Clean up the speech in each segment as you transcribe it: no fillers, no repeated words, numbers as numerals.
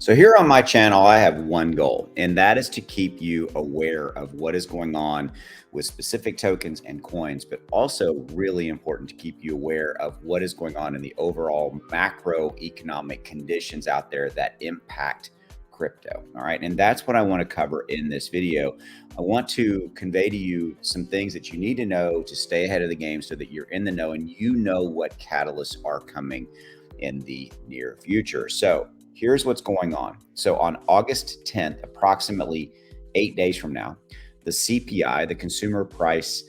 So here on my channel, I have one goal, and that is to keep you aware of what is going on with specific tokens and coins, but also really important to keep you aware of what is going on in the overall macroeconomic conditions out there that impact crypto. All right. And that's what I want to cover in this video. I want to convey to you some things that you need to know to stay ahead of the game so that you're in the know and you know what catalysts are coming in the near future. So here's what's going on. So on August 10th, approximately 8 days from now, the CPI, the Consumer Price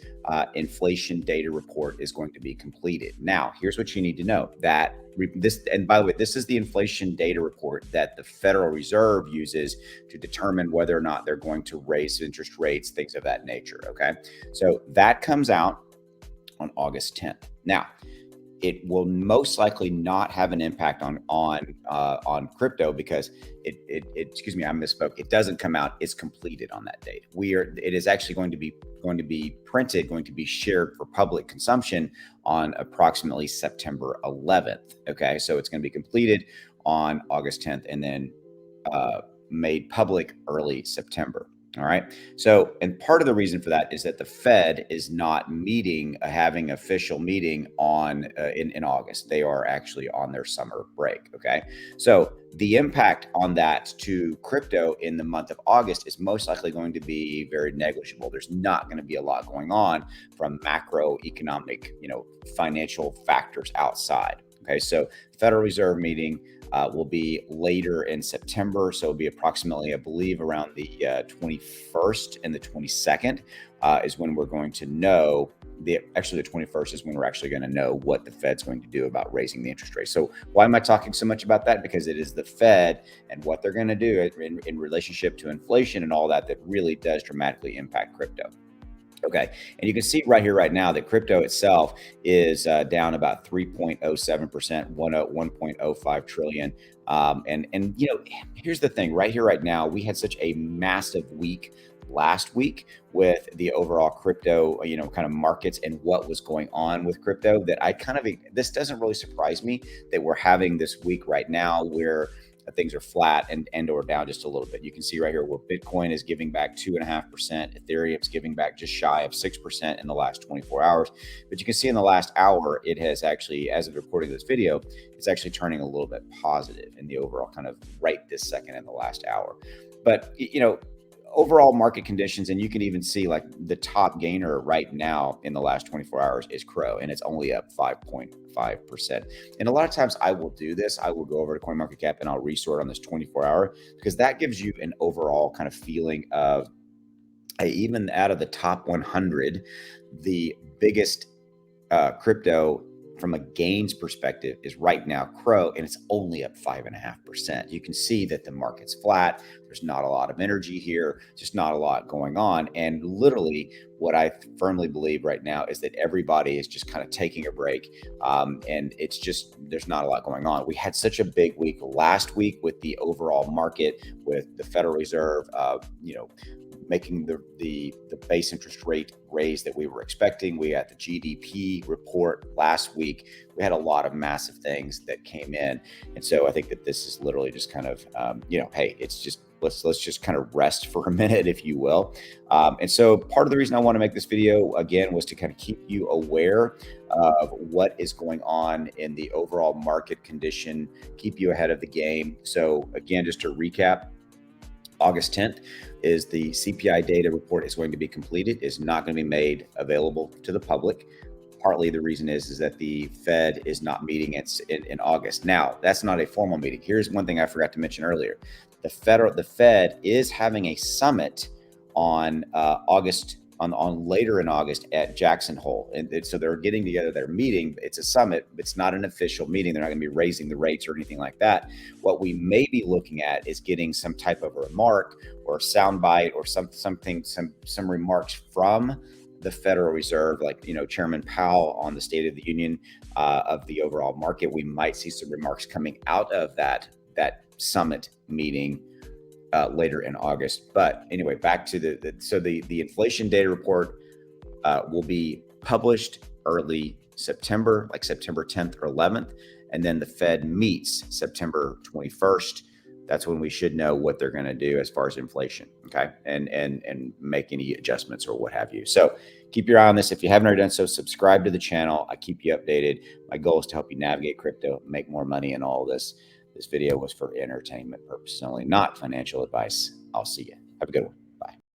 Inflation Data Report, is going to be completed. Now, here's what you need to know that this, and by the way, this is the inflation data report that the Federal Reserve uses to determine whether or not they're going to raise interest rates, things of that nature. Okay. So that comes out on August 10th. Now, it will most likely not have an impact on crypto because excuse me, I misspoke. It doesn't come out. It's completed on that date. It is actually going to be printed, going to be shared for public consumption on approximately September 11th. Okay, so it's going to be completed on August 10th and then made public early September. All right. So, and part of the reason for that is that the Fed is not having official meeting in August. They are actually on their summer break. Okay. So the impact on that to crypto in the month of August is most likely going to be very negligible. There's not going to be a lot going on from macroeconomic, financial factors outside. Okay. So Federal Reserve meeting will be later in September. So it'll be approximately, I believe, around the 21st and the 22nd is when we're going to know. Actually, the 21st is when we're actually going to know what the Fed's going to do about raising the interest rate. So why am I talking so much about that? Because it is the Fed and what they're going to do in relationship to inflation and all that really does dramatically impact crypto. Okay. And you can see right here, right now, that crypto itself is down about 3.07%, 1.05 trillion. And here's the thing right here, right now, we had such a massive week last week with the overall crypto, kind of markets and what was going on with crypto that this doesn't really surprise me that we're having this week right now where things are flat and or down just a little bit. You can see right here where Bitcoin is giving back 2.5%, Ethereum's giving back just shy of 6% in the last 24 hours. But you can see in the last hour, it has actually, as of recording this video, it's actually turning a little bit positive in the overall kind of right this second in the last hour. But overall market conditions, and you can even see like the top gainer right now in the last 24 hours is Crow, and it's only up 5.5%. And a lot of times I will do this. I will go over to CoinMarketCap and I'll resort on this 24-hour because that gives you an overall kind of feeling of even out of the top 100, the biggest crypto from a gains perspective is right now Crow, and it's only up 5.5%. You can see that the market's flat. There's not a lot of energy here, just not a lot going on. And literally what I firmly believe right now is that everybody is just kind of taking a break. And it's just, there's not a lot going on. We had such a big week last week with the overall market, with the Federal Reserve, making the base interest rate raise that we were expecting. We had the GDP report last week. We had a lot of massive things that came in. And so I think that this is literally just kind of, hey, it's just, let's just kind of rest for a minute, if you will. And so part of the reason I want to make this video again was to kind of keep you aware of what is going on in the overall market condition, keep you ahead of the game. So again, just to recap, August 10th is the CPI data report is going to be completed. It's not going to be made available to the public. Partly the reason is that the Fed is not meeting in August. Now, that's not a formal meeting. Here's one thing I forgot to mention earlier. The Fed is having a summit on later in August at Jackson Hole. And so they're getting together, they're meeting. It's a summit. It's not an official meeting. They're not going to be raising the rates or anything like that. What we may be looking at is getting some type of a remark or a soundbite or some remarks from the Federal Reserve, like, Chairman Powell on the State of the Union of the overall market. We might see some remarks coming out of that summit meeting later in August. But anyway, back to the inflation data report will be published early September, like September 10th or 11th. And then the Fed meets September 21st that's when we should know what they're going to do as far as inflation. Okay. And make any adjustments or what have you. So keep your eye on this. If you haven't already done so, subscribe to the channel. I keep you updated. My goal is to help you navigate crypto, make more money in all this. This video was for entertainment purposes only, not financial advice. I'll see you. Have a good one.